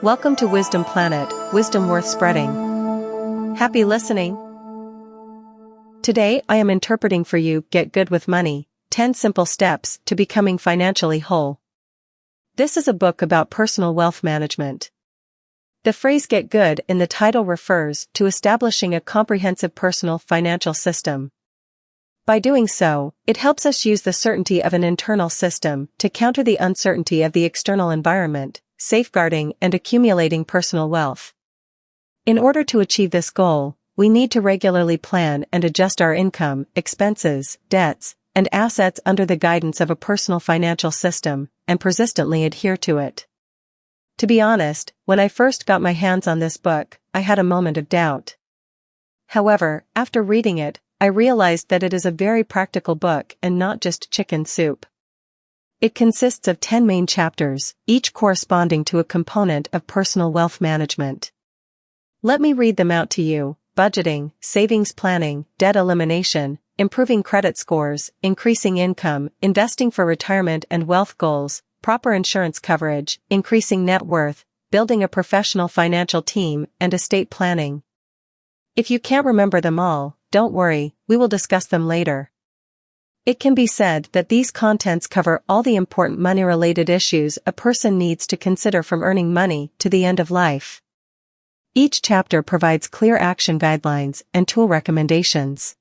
Welcome to Wisdom Planet, wisdom worth spreading. Happy listening. Today I am interpreting for you Get Good with Money, 10 Simple Steps to Becoming Financially Whole. This is a book about personal wealth management. The phrase get good in the title refers to establishing a comprehensive personal financial system. By doing so, it helps us use the certainty of an internal system to counter the uncertainty of the external environment, safeguarding and accumulating personal wealth. In order to achieve this goal, we need to regularly plan and adjust our income, expenses, debts, and assets under the guidance of a personal financial system, and persistently adhere to it. To be honest, when I first got my hands on this book, I had a moment of doubt. However, after reading it, I realized that it is a very practical book and not just chicken soup. It consists of 10 main chapters, each corresponding to a component of personal wealth management. Let me read them out to you: budgeting, savings planning, debt elimination, improving credit scores, increasing income, investing for retirement and wealth goals, proper insurance coverage, increasing net worth, building a professional financial team, and estate planning. If you can't remember them all, don't worry, we will discuss them later. It can be said that these contents cover all the important money-related issues a person needs to consider from earning money to the end of life. Each chapter provides clear action guidelines and tool recommendations.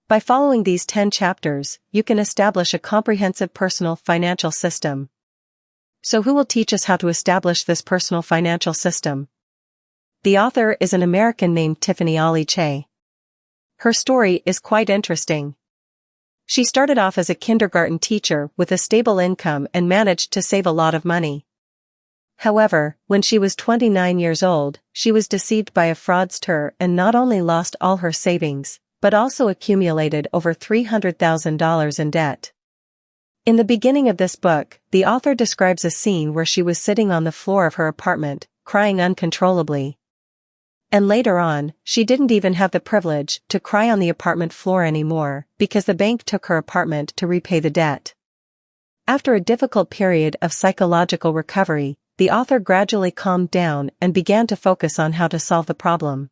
By following these 10 chapters, you can establish a comprehensive personal financial system. So who will teach us how to establish this personal financial system? The author is an American named Tiffany Aliche. Her story is quite interesting. She started off as a kindergarten teacher with a stable income and managed to save a lot of money. However, when she was 29 years old, she was deceived by a fraudster and not only lost all her savings, but also accumulated over $300,000 in debt. In the beginning of this book, the author describes a scene where she was sitting on the floor of her apartment, crying uncontrollably. And later on, she didn't even have the privilege to cry on the apartment floor anymore, because the bank took her apartment to repay the debt. After a difficult period of psychological recovery, the author gradually calmed down and began to focus on how to solve the problem.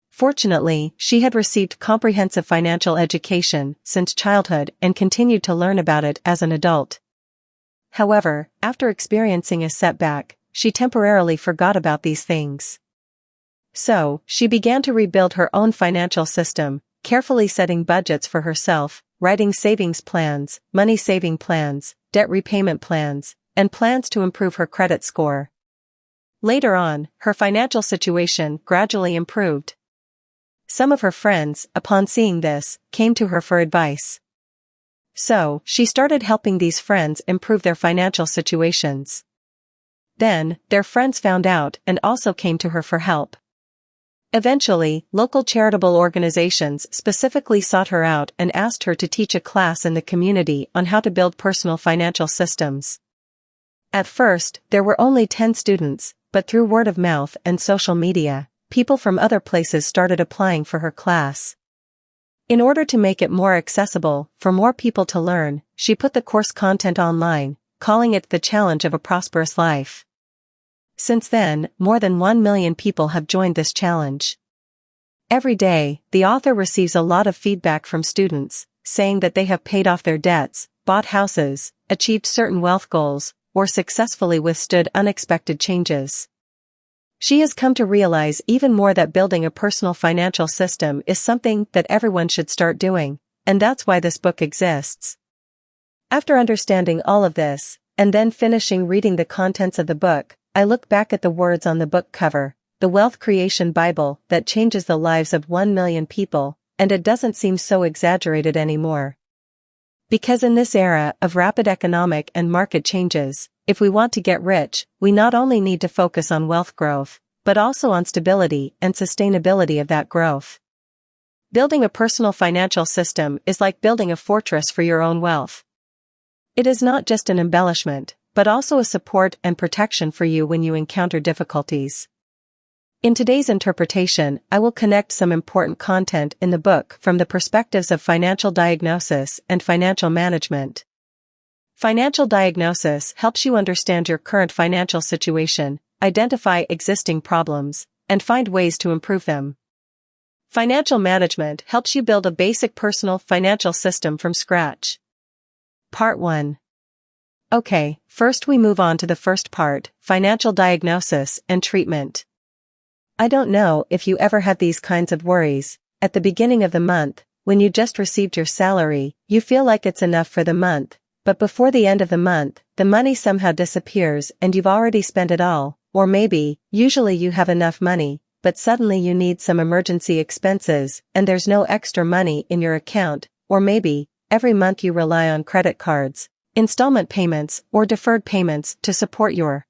Fortunately, she had received comprehensive financial education since childhood and continued to learn about it as an adult. However, after experiencing a setback, she temporarily forgot about these things. So, she began to rebuild her own financial system, carefully setting budgets for herself, writing savings plans, money-saving plans, debt repayment plans, and plans to improve her credit score. Later on, her financial situation gradually improved. Some of her friends, upon seeing this, came to her for advice. So, she started helping these friends improve their financial situations. Then, their friends found out and also came to her for help. Eventually, local charitable organizations specifically sought her out and asked her to teach a class in the community on how to build personal financial systems. At first, there were only 10 students, but through word of mouth and social media, people from other places started applying for her class. In order to make it more accessible for more people to learn, she put the course content online, calling it the Challenge of a Prosperous Life. Since then, more than 1 million people have joined this challenge. Every day, the author receives a lot of feedback from students, saying that they have paid off their debts, bought houses, achieved certain wealth goals, or successfully withstood unexpected changes. She has come to realize even more that building a personal financial system is something that everyone should start doing, and that's why this book exists. After understanding all of this, and then finishing reading the contents of the book, I look back at the words on the book cover, the Wealth Creation Bible that changes the lives of 1 million people, and it doesn't seem so exaggerated anymore. Because in this era of rapid economic and market changes, if we want to get rich, we not only need to focus on wealth growth, but also on stability and sustainability of that growth. Building a personal financial system is like building a fortress for your own wealth. It is not just an embellishment, but also a support and protection for you when you encounter difficulties. In today's interpretation, I will connect some important content in the book from the perspectives of financial diagnosis and financial management. Financial diagnosis helps you understand your current financial situation, identify existing problems, and find ways to improve them. Financial management helps you build a basic personal financial system from scratch. Part 1. Okay, first we move on to the first part, financial diagnosis and treatment. I don't know if you ever had these kinds of worries. At the beginning of the month, when you just received your salary, you feel like it's enough for the month, but before the end of the month, the money somehow disappears and you've already spent it all, or maybe, usually you have enough money, but suddenly you need some emergency expenses and there's no extra money in your account, or maybe, every month you rely on credit cards, installment payments, or deferred payments to support your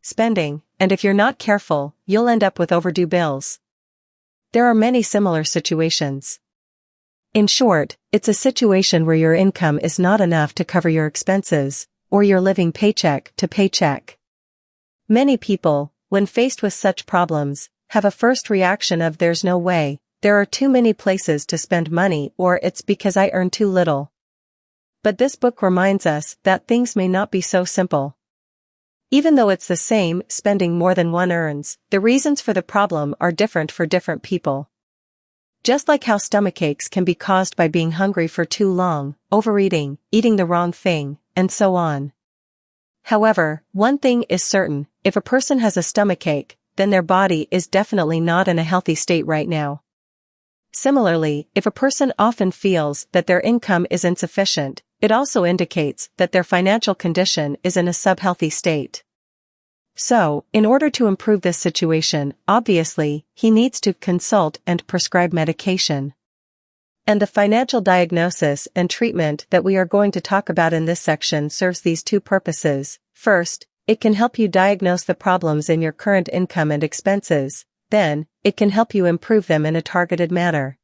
spending, and if you're not careful, you'll end up with overdue bills. There are many similar situations. In short, it's a situation where your income is not enough to cover your expenses, or you're living paycheck to paycheck. Many people, when faced with such problems, have a first reaction of there's no way, there are too many places to spend money, or it's because I earn too little. But this book reminds us that things may not be so simple. Even though it's the same, spending more than one earns, the reasons for the problem are different for different people. Just like how stomachaches can be caused by being hungry for too long, overeating, eating the wrong thing, and so on. However, one thing is certain, if a person has a stomachache, then their body is definitely not in a healthy state right now. Similarly, if a person often feels that their income is insufficient, it also indicates that their financial condition is in a subhealthy state. So, in order to improve this situation, obviously, he needs to consult and prescribe medication. And the financial diagnosis and treatment that we are going to talk about in this section serves these two purposes. First, it can help you diagnose the problems in your current income and expenses. Then, it can help you improve them in a targeted manner.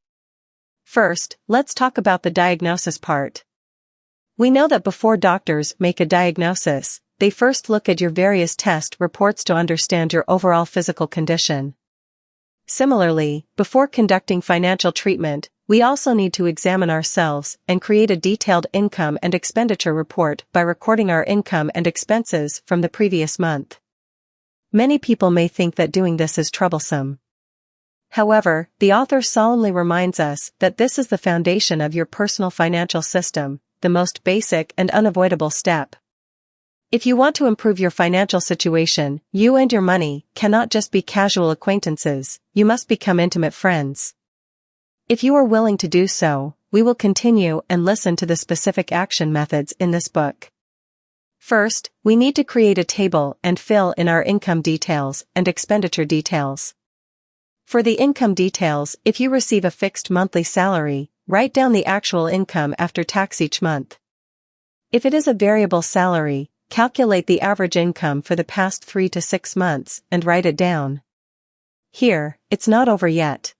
First, let's talk about the diagnosis part. We know that before doctors make a diagnosis, they first look at your various test reports to understand your overall physical condition. Similarly, before conducting financial treatment, we also need to examine ourselves and create a detailed income and expenditure report by recording our income and expenses from the previous month. Many people may think that doing this is troublesome. However, the author solemnly reminds us that this is the foundation of your personal financial system, the most basic and unavoidable step. If you want to improve your financial situation, you and your money cannot just be casual acquaintances, you must become intimate friends. If you are willing to do so, we will continue and listen to the specific action methods in this book. First, we need to create a table and fill in our income details and expenditure details. For the income details, if you receive a fixed monthly salary, write down the actual income after tax each month. If it is a variable salary, calculate the average income for the past 3 to 6 months and write it down. Here, it's not over yet.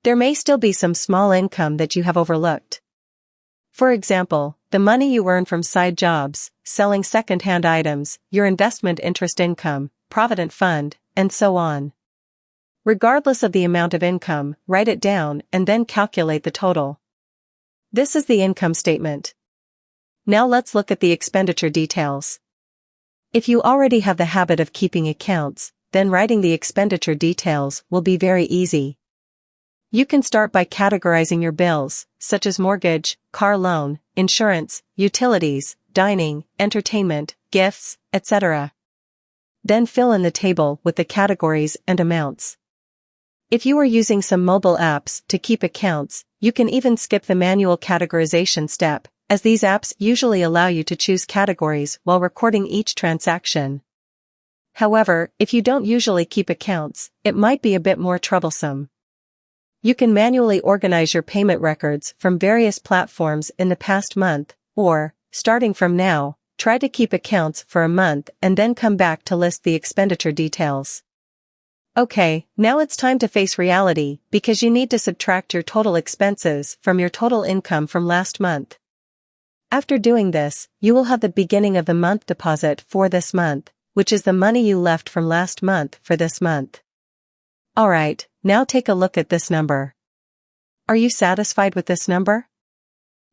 There may still be some small income that you have overlooked. For example, the money you earn from side jobs, selling second-hand items, your investment interest income, provident fund, and so on. Regardless of the amount of income, write it down and then calculate the total. This is the income statement. Now let's look at the expenditure details. If you already have the habit of keeping accounts, then writing the expenditure details will be very easy. You can start by categorizing your bills, such as mortgage, car loan, insurance, utilities, dining, entertainment, gifts, etc. Then fill in the table with the categories and amounts. If you are using some mobile apps to keep accounts, you can even skip the manual categorization step, as these apps usually allow you to choose categories while recording each transaction. However, if you don't usually keep accounts, it might be a bit more troublesome. You can manually organize your payment records from various platforms in the past month, or, starting from now, try to keep accounts for a month and then come back to list the expenditure details. Okay, now it's time to face reality, because you need to subtract your total expenses from your total income from last month. After doing this, you will have the beginning of the month deposit for this month, which is the money you left from last month for this month. Alright, now take a look at this number. Are you satisfied with this number?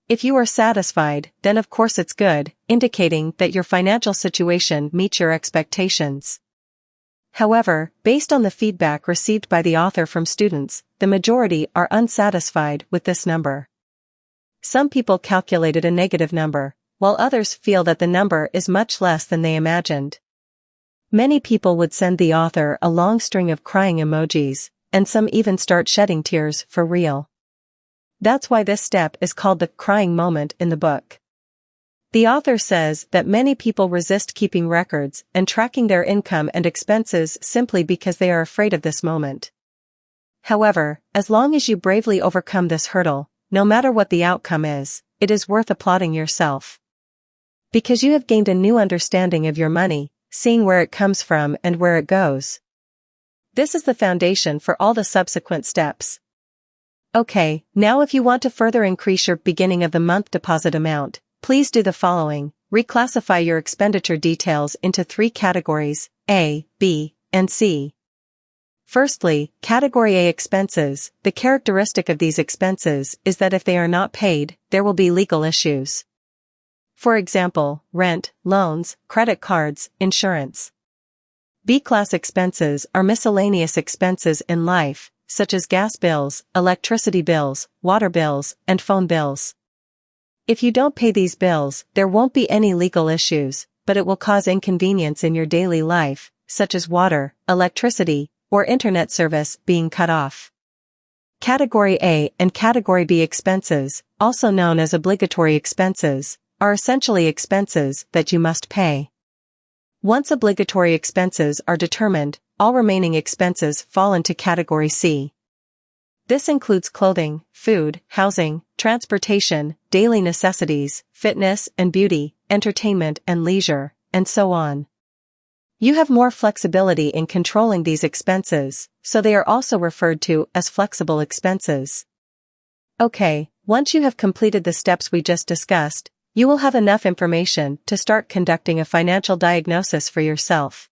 If you are satisfied, then of course it's good, indicating that your financial situation meets your expectations. However, based on the feedback received by the author from students, the majority are unsatisfied with this number. Some people calculated a negative number, while others feel that the number is much less than they imagined. Many people would send the author a long string of crying emojis, and some even start shedding tears for real. That's why this step is called the crying moment in the book. The author says that many people resist keeping records and tracking their income and expenses simply because they are afraid of this moment. However, as long as you bravely overcome this hurdle, no matter what the outcome is, it is worth applauding yourself. Because you have gained a new understanding of your money, seeing where it comes from and where it goes. This is the foundation for all the subsequent steps. Okay, now if you want to further increase your beginning of the month deposit amount, please do the following. Reclassify your expenditure details into 3 categories, A, B, and C. Firstly, Category A expenses. The characteristic of these expenses is that if they are not paid, there will be legal issues. For example, rent, loans, credit cards, insurance. B-class expenses are miscellaneous expenses in life, such as gas bills, electricity bills, water bills, and phone bills. If you don't pay these bills, there won't be any legal issues, but it will cause inconvenience in your daily life, such as water, electricity, or internet service being cut off. Category A and Category B expenses, also known as obligatory expenses, are essentially expenses that you must pay. Once obligatory expenses are determined, all remaining expenses fall into Category C. This includes clothing, food, housing, transportation, daily necessities, fitness and beauty, entertainment and leisure, and so on. You have more flexibility in controlling these expenses, so they are also referred to as flexible expenses. Okay, once you have completed the steps we just discussed, you will have enough information to start conducting a financial diagnosis for yourself.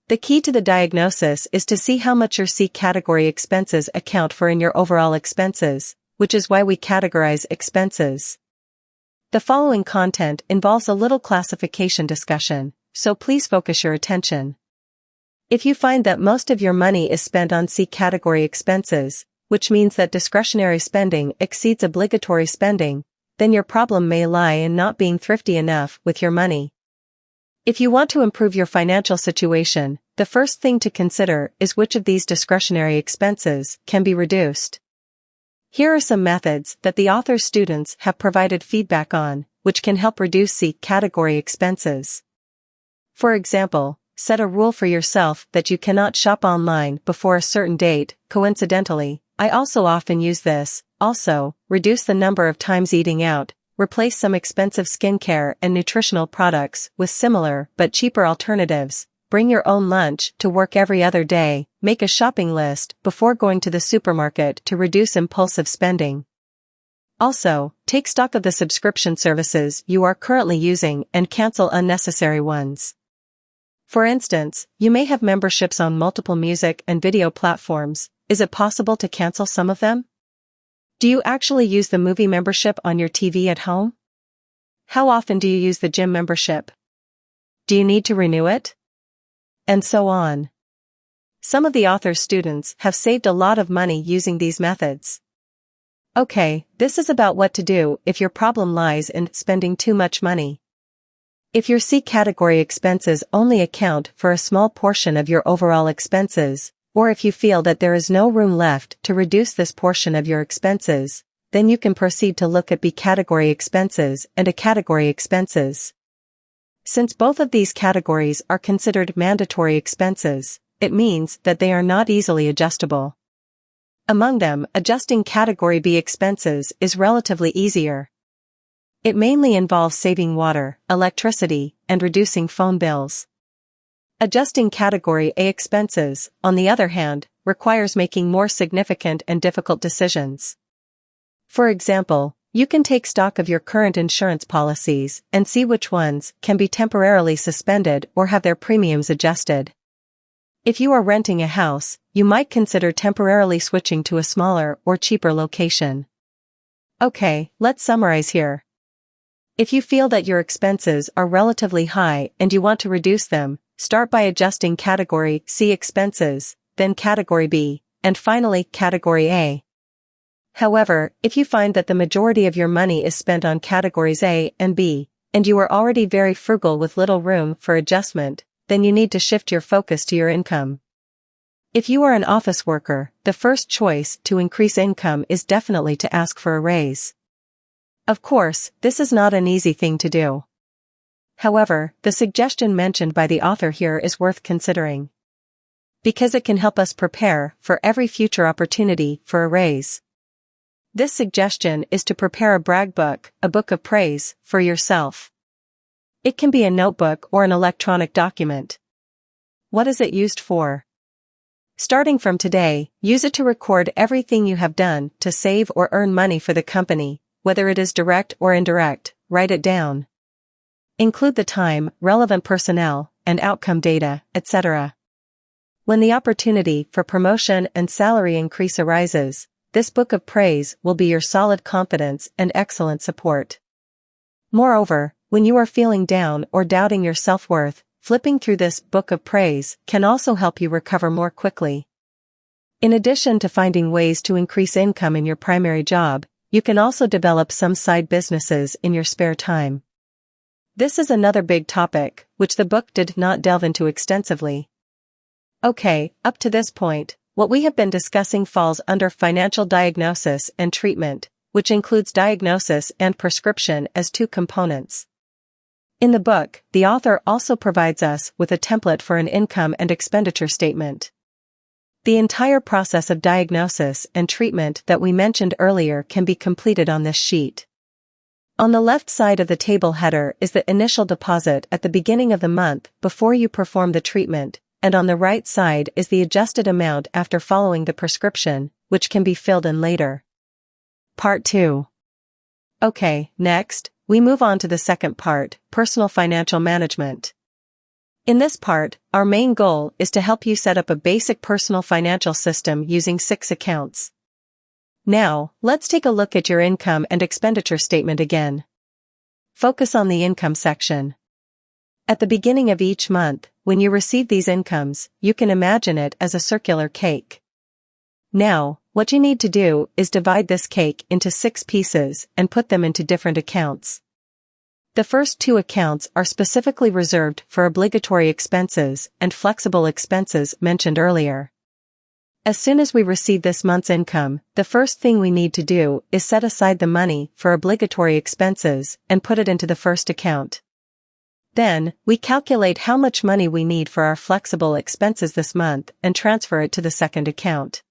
The key to the diagnosis is to see how much your C category expenses account for in your overall expenses, which is why we categorize expenses. The following content involves a little classification discussion, so please focus your attention. If you find that most of your money is spent on C category expenses, which means that discretionary spending exceeds obligatory spending, then your problem may lie in not being thrifty enough with your money. If you want to improve your financial situation, the first thing to consider is which of these discretionary expenses can be reduced. Here are some methods that the author's students have provided feedback on, which can help reduce C category expenses. For example, set a rule for yourself that you cannot shop online before a certain date. Coincidentally, I also often use this. Also, reduce the number of times eating out, replace some expensive skincare and nutritional products with similar but cheaper alternatives, bring your own lunch to work every other day, make a shopping list before going to the supermarket to reduce impulsive spending. Also, take stock of the subscription services you are currently using and cancel unnecessary ones. For instance, you may have memberships on multiple music and video platforms. Is it possible to cancel some of them? Do you actually use the movie membership on your TV at home? How often do you use the gym membership? Do you need to renew it? And so on. Some of the author's students have saved a lot of money using these methods. Okay, this is about what to do if your problem lies in spending too much money. If your C category expenses only account for a small portion of your overall expenses, or if you feel that there is no room left to reduce this portion of your expenses, then you can proceed to look at B category expenses and A category expenses. Since both of these categories are considered mandatory expenses, it means that they are not easily adjustable. Among them, adjusting Category B expenses is relatively easier. It mainly involves saving water, electricity, and reducing phone bills. Adjusting Category A expenses, on the other hand, requires making more significant and difficult decisions. For example, you can take stock of your current insurance policies and see which ones can be temporarily suspended or have their premiums adjusted. If you are renting a house, you might consider temporarily switching to a smaller or cheaper location. Okay, let's summarize here. If you feel that your expenses are relatively high and you want to reduce them, start by adjusting Category C expenses, then Category B, and finally Category A. However, if you find that the majority of your money is spent on Categories A and B, and you are already very frugal with little room for adjustment, then you need to shift your focus to your income. If you are an office worker, the first choice to increase income is definitely to ask for a raise. Of course, this is not an easy thing to do. However, the suggestion mentioned by the author here is worth considering, because it can help us prepare for every future opportunity for a raise. This suggestion is to prepare a brag book, a book of praise, for yourself. It can be a notebook or an electronic document. What is it used for? Starting from today, use it to record everything you have done to save or earn money for the company, whether it is direct or indirect. Write it down. Include the time, relevant personnel, and outcome data, etc. When the opportunity for promotion and salary increase arises, this book of praise will be your solid confidence and excellent support. Moreover, when you are feeling down or doubting your self-worth, flipping through this book of praise can also help you recover more quickly. In addition to finding ways to increase income in your primary job, you can also develop some side businesses in your spare time. This is another big topic, which the book did not delve into extensively. Okay, up to this point, what we have been discussing falls under financial diagnosis and treatment, which includes diagnosis and prescription as two components. In the book, the author also provides us with a template for an income and expenditure statement. The entire process of diagnosis and treatment that we mentioned earlier can be completed on this sheet. On the left side of the table header is the initial deposit at the beginning of the month before you perform the treatment, and on the right side is the adjusted amount after following the prescription, which can be filled in later. Part 2. Okay, next, we move on to the second part, personal financial management. In this part, our main goal is to help you set up a basic personal financial system using 6 accounts. Now, let's take a look at your income and expenditure statement again. Focus on the income section. At the beginning of each month, when you receive these incomes, you can imagine it as a circular cake. Now, what you need to do is divide this cake into 6 pieces and put them into different accounts. The first 2 accounts are specifically reserved for obligatory expenses and flexible expenses mentioned earlier. As soon as we receive this month's income, the first thing we need to do is set aside the money for obligatory expenses and put it into the first account. Then, we calculate how much money we need for our flexible expenses this month and transfer it to the second account.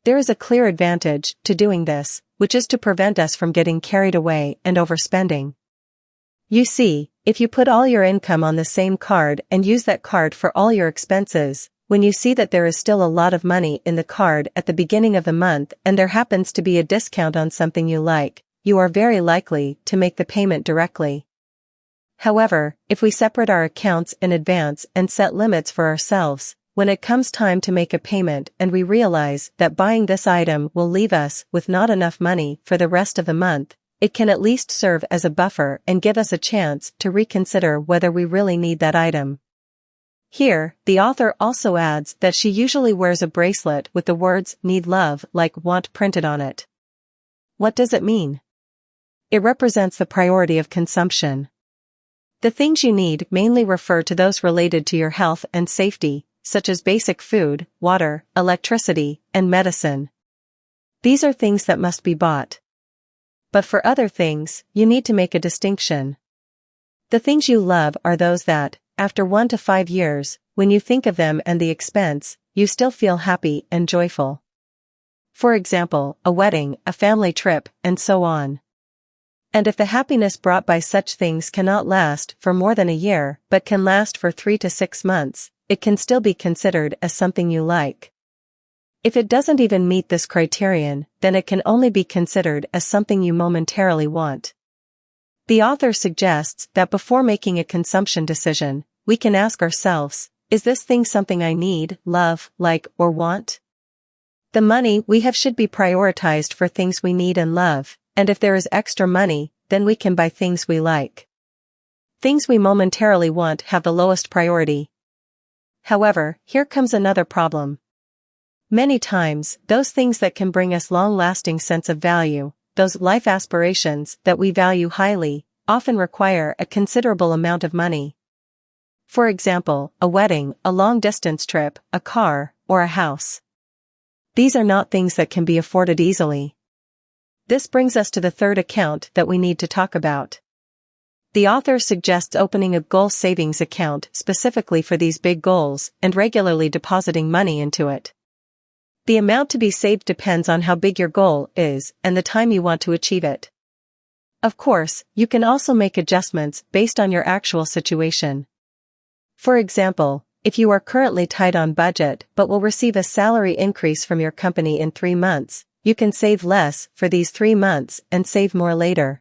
There is a clear advantage to doing this, which is to prevent us from getting carried away and overspending. You see, if you put all your income on the same card and use that card for all your expenses, when you see that there is still a lot of money in the card at the beginning of the month and there happens to be a discount on something you like, you are very likely to make the payment directly. However, if we separate our accounts in advance and set limits for ourselves, when it comes time to make a payment and we realize that buying this item will leave us with not enough money for the rest of the month, it can at least serve as a buffer and give us a chance to reconsider whether we really need that item. Here, the author also adds that she usually wears a bracelet with the words "need love" like "want" printed on it. What does it mean? It represents the priority of consumption. The things you need mainly refer to those related to your health and safety, such as basic food, water, electricity, and medicine. These are things that must be bought. But for other things, you need to make a distinction. The things you love are those that, after 1 to 5 years, when you think of them and the expense, you still feel happy and joyful. For example, a wedding, a family trip, and so on. And if the happiness brought by such things cannot last for more than a year but can last for 3 to 6 months, it can still be considered as something you like. If it doesn't even meet this criterion, then it can only be considered as something you momentarily want. The author suggests that before making a consumption decision, we can ask ourselves, is this thing something I need, love, like, or want? The money we have should be prioritized for things we need and love, and if there is extra money, then we can buy things we like. Things we momentarily want have the lowest priority, However, here comes another problem. Many times, those things that can bring us long-lasting sense of value, those life aspirations that we value highly, often require a considerable amount of money. For example, a wedding, a long-distance trip, a car, or a house. These are not things that can be afforded easily. This brings us to the third account that we need to talk about. The author suggests opening a goal savings account specifically for these big goals and regularly depositing money into it. The amount to be saved depends on how big your goal is and the time you want to achieve it. Of course, you can also make adjustments based on your actual situation. For example, if you are currently tight on budget but will receive a salary increase from your company in 3 months, you can save less for these 3 months and save more later.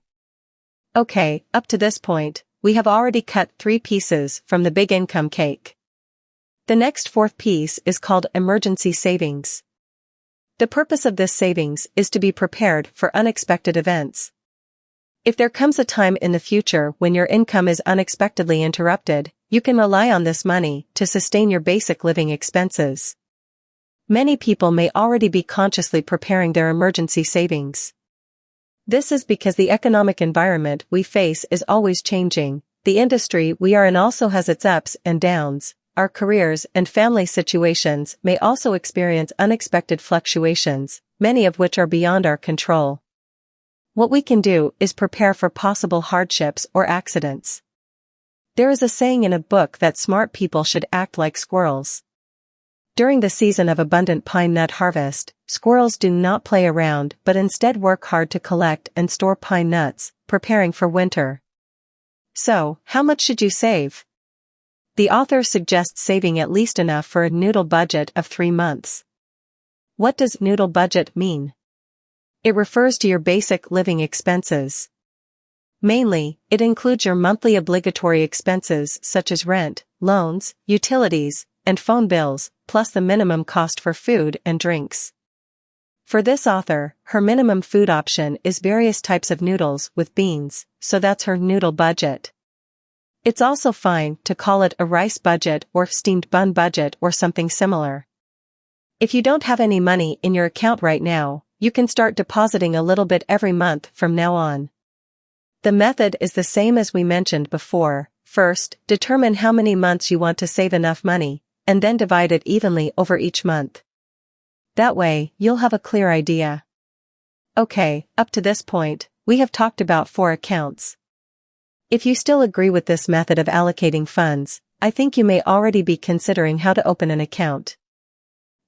Okay, up to this point, we have already cut 3 pieces from the big income cake. The next fourth piece is called emergency savings. The purpose of this savings is to be prepared for unexpected events. If there comes a time in the future when your income is unexpectedly interrupted, you can rely on this money to sustain your basic living expenses. Many people may already be consciously preparing their emergency savings. This is because the economic environment we face is always changing, the industry we are in also has its ups and downs, our careers and family situations may also experience unexpected fluctuations, many of which are beyond our control. What we can do is prepare for possible hardships or accidents. There is a saying in a book that smart people should act like squirrels. During the season of abundant pine nut harvest, squirrels do not play around but instead work hard to collect and store pine nuts, preparing for winter. So, how much should you save? The author suggests saving at least enough for a noodle budget of 3 months. What does noodle budget mean? It refers to your basic living expenses. Mainly, it includes your monthly obligatory expenses such as rent, loans, utilities, and phone bills, plus the minimum cost for food and drinks. For this author, her minimum food option is various types of noodles with beans, so that's her noodle budget. It's also fine to call it a rice budget or steamed bun budget or something similar. If you don't have any money in your account right now, you can start depositing a little bit every month from now on. The method is the same as we mentioned before. First, determine how many months you want to save enough money, and then divide it evenly over each month. That way, you'll have a clear idea. Okay, up to this point, we have talked about 4 accounts. If you still agree with this method of allocating funds, I think you may already be considering how to open an account.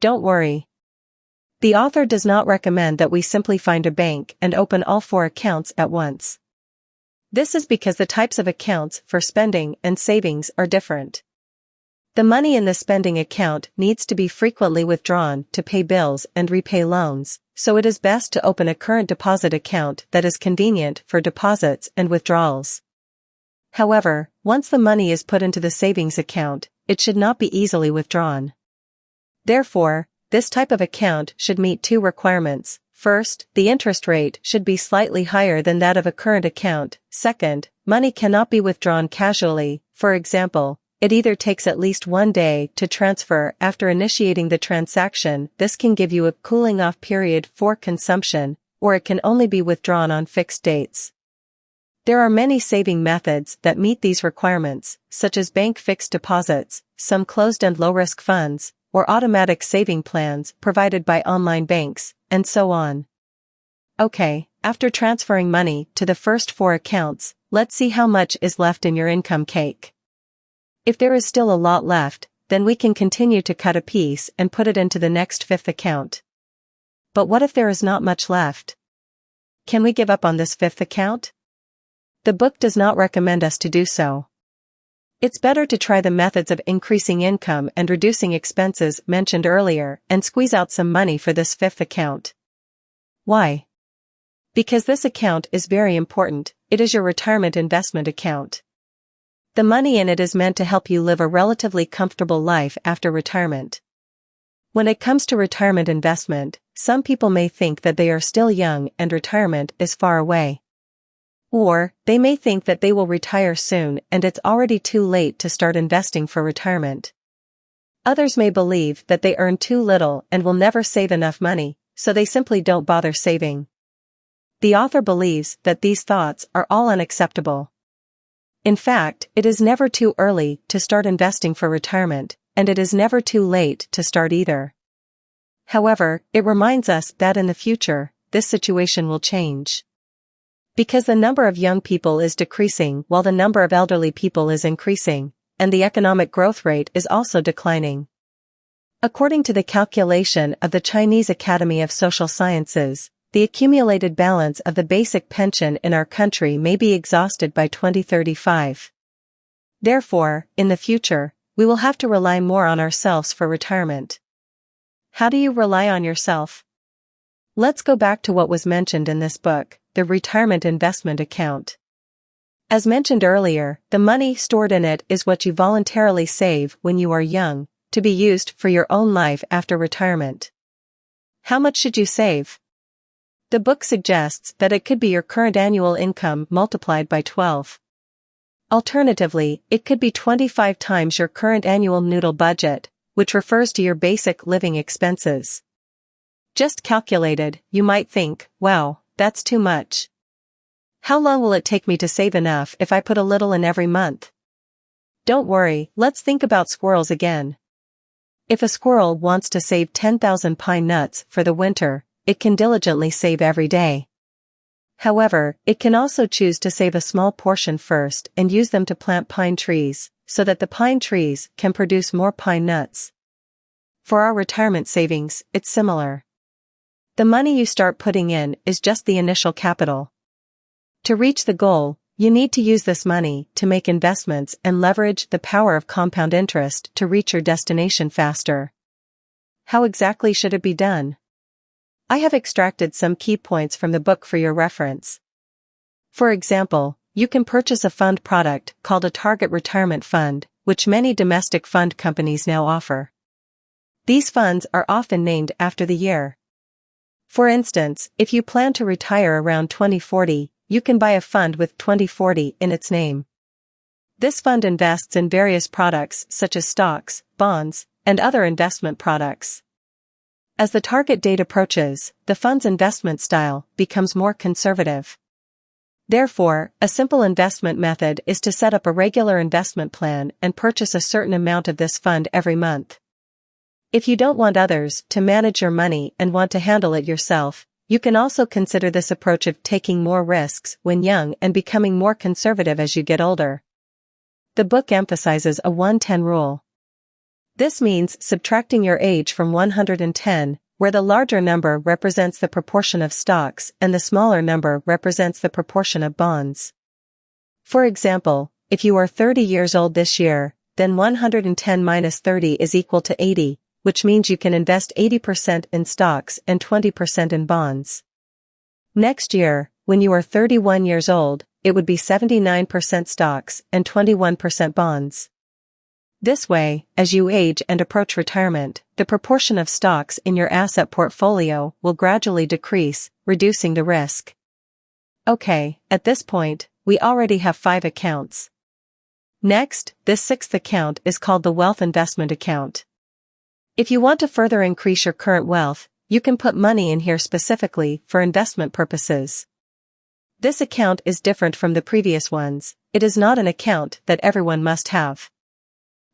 Don't worry. The author does not recommend that we simply find a bank and open all 4 accounts at once. This is because the types of accounts for spending and savings are different. The money in the spending account needs to be frequently withdrawn to pay bills and repay loans, so it is best to open a current deposit account that is convenient for deposits and withdrawals. However, once the money is put into the savings account, it should not be easily withdrawn. Therefore, this type of account should meet 2 requirements. First, the interest rate should be slightly higher than that of a current account. Second, money cannot be withdrawn casually. For example, it either takes at least 1 day to transfer after initiating the transaction. This can give you a cooling-off period for consumption, or it can only be withdrawn on fixed dates. There are many saving methods that meet these requirements, such as bank fixed deposits, some closed and low-risk funds, or automatic saving plans provided by online banks, and so on. Okay, after transferring money to the first 4 accounts, let's see how much is left in your income cake. If there is still a lot left, then we can continue to cut a piece and put it into the next 5th account. But what if there is not much left? Can we give up on this 5th account? The book does not recommend us to do so. It's better to try the methods of increasing income and reducing expenses mentioned earlier and squeeze out some money for this 5th account. Why? Because this account is very important. It is your retirement investment account. The money in it is meant to help you live a relatively comfortable life after retirement. When it comes to retirement investment, some people may think that they are still young and retirement is far away. Or, they may think that they will retire soon and it's already too late to start investing for retirement. Others may believe that they earn too little and will never save enough money, so they simply don't bother saving. The author believes that these thoughts are all unacceptable. In fact, it is never too early to start investing for retirement, and it is never too late to start either. However, it reminds us that in the future, this situation will change. Because the number of young people is decreasing while the number of elderly people is increasing, and the economic growth rate is also declining. According to the calculation of the Chinese Academy of Social Sciences, the accumulated balance of the basic pension in our country may be exhausted by 2035. Therefore, in the future, we will have to rely more on ourselves for retirement. How do you rely on yourself? Let's go back to what was mentioned in this book, the retirement investment account. As mentioned earlier, the money stored in it is what you voluntarily save when you are young, to be used for your own life after retirement. How much should you save? The book suggests that it could be your current annual income multiplied by 12. Alternatively, it could be 25 times your current annual Noodle Budget, which refers to your basic living expenses. Just calculated, you might think, wow, that's too much. How long will it take me to save enough if I put a little in every month? Don't worry, let's think about squirrels again. If a squirrel wants to save 10,000 pine nuts for the winter, it can diligently save every day. However, it can also choose to save a small portion first and use them to plant pine trees, so that the pine trees can produce more pine nuts. For our retirement savings, it's similar. The money you start putting in is just the initial capital. To reach the goal, you need to use this money to make investments and leverage the power of compound interest to reach your destination faster. How exactly should it be done? I have extracted some key points from the book for your reference. For example, you can purchase a fund product called a target retirement fund, which many domestic fund companies now offer. These funds are often named after the year. For instance, if you plan to retire around 2040, you can buy a fund with 2040 in its name. This fund invests in various products such as stocks, bonds, and other investment products. As the target date approaches, the fund's investment style becomes more conservative. Therefore, a simple investment method is to set up a regular investment plan and purchase a certain amount of this fund every month. If you don't want others to manage your money and want to handle it yourself, you can also consider this approach of taking more risks when young and becoming more conservative as you get older. The book emphasizes a 1-10 rule. This means subtracting your age from 110, where the larger number represents the proportion of stocks and the smaller number represents the proportion of bonds. For example, if you are 30 years old this year, then 110 minus 30 is equal to 80. Which means you can invest 80% in stocks and 20% in bonds. Next year, when you are 31 years old, it would be 79% stocks and 21% bonds. This way, as you age and approach retirement, the proportion of stocks in your asset portfolio will gradually decrease, reducing the risk. Okay, at this point, we already have 5 accounts. Next, this 6th account is called the wealth investment account. If you want to further increase your current wealth, you can put money in here specifically for investment purposes. This account is different from the previous ones. It is not an account that everyone must have.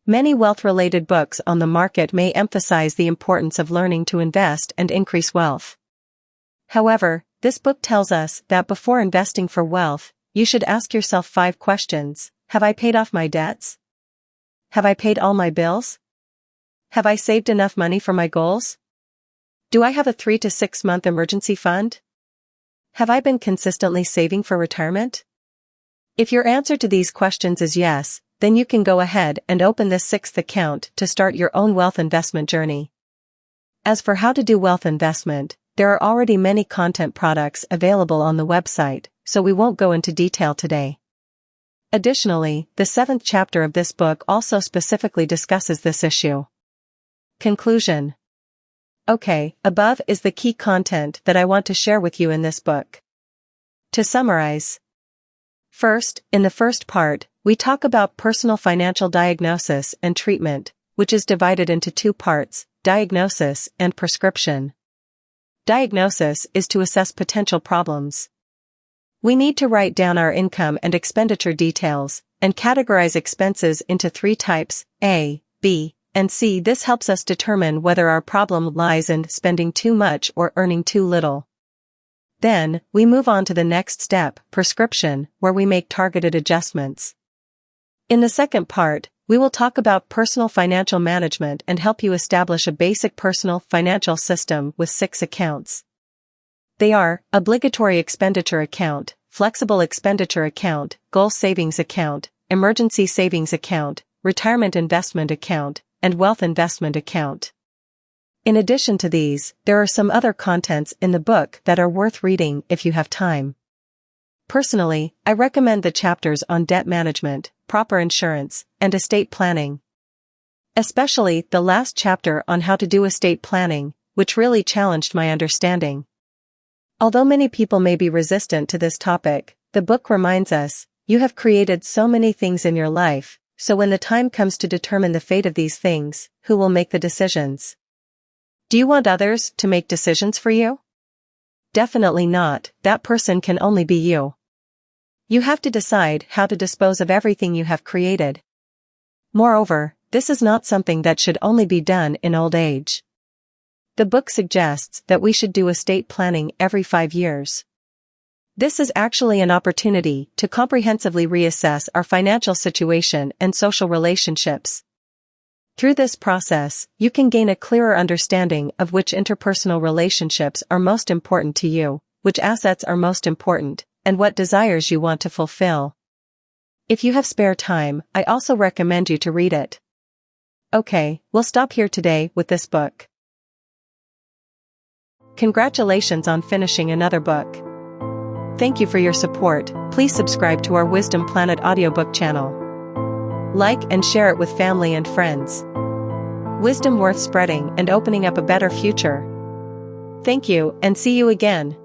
Many wealth-related books on the market may emphasize the importance of learning to invest and increase wealth. However, this book tells us that before investing for wealth, you should ask yourself 5 questions. Have I paid off my debts? Have I paid all my bills? Have I saved enough money for my goals? Do I have a 3 to 6 month emergency fund? Have I been consistently saving for retirement? If your answer to these questions is yes, then you can go ahead and open this 6th account to start your own wealth investment journey. As for how to do wealth investment, there are already many content products available on the website, so we won't go into detail today. Additionally, the 7th chapter of this book also specifically discusses this issue. Conclusion. Okay, above is the key content that I want to share with you in this book. To summarize. First, in the first part, we talk about personal financial diagnosis and treatment, which is divided into two parts, diagnosis and prescription. Diagnosis is to assess potential problems. We need to write down our income and expenditure details, and categorize expenses into three types, A, B, and C. This helps us determine whether our problem lies in spending too much or earning too little. Then, we move on to the next step, prescription, where we make targeted adjustments. In the second part, we will talk about personal financial management and help you establish a basic personal financial system with 6 accounts. They are, obligatory expenditure account, flexible expenditure account, goal savings account, emergency savings account, retirement investment account, and wealth investment account. In addition to these, there are some other contents in the book that are worth reading if you have time. Personally, I recommend the chapters on debt management, proper insurance, and estate planning. Especially the last chapter on how to do estate planning, which really challenged my understanding. Although many people may be resistant to this topic, the book reminds us, you have created so many things in your life, so when the time comes to determine the fate of these things, who will make the decisions? Do you want others to make decisions for you? Definitely not, that person can only be you. You have to decide how to dispose of everything you have created. Moreover, this is not something that should only be done in old age. The book suggests that we should do estate planning every 5 years. This is actually an opportunity to comprehensively reassess our financial situation and social relationships. Through this process, you can gain a clearer understanding of which interpersonal relationships are most important to you, which assets are most important, and what desires you want to fulfill. If you have spare time, I also recommend you to read it. Okay, we'll stop here today with this book. Congratulations on finishing another book. Thank you for your support. Please subscribe to our Wisdom Planet audiobook channel. Like and share it with family and friends. Wisdom worth spreading and opening up a better future. Thank you, and see you again.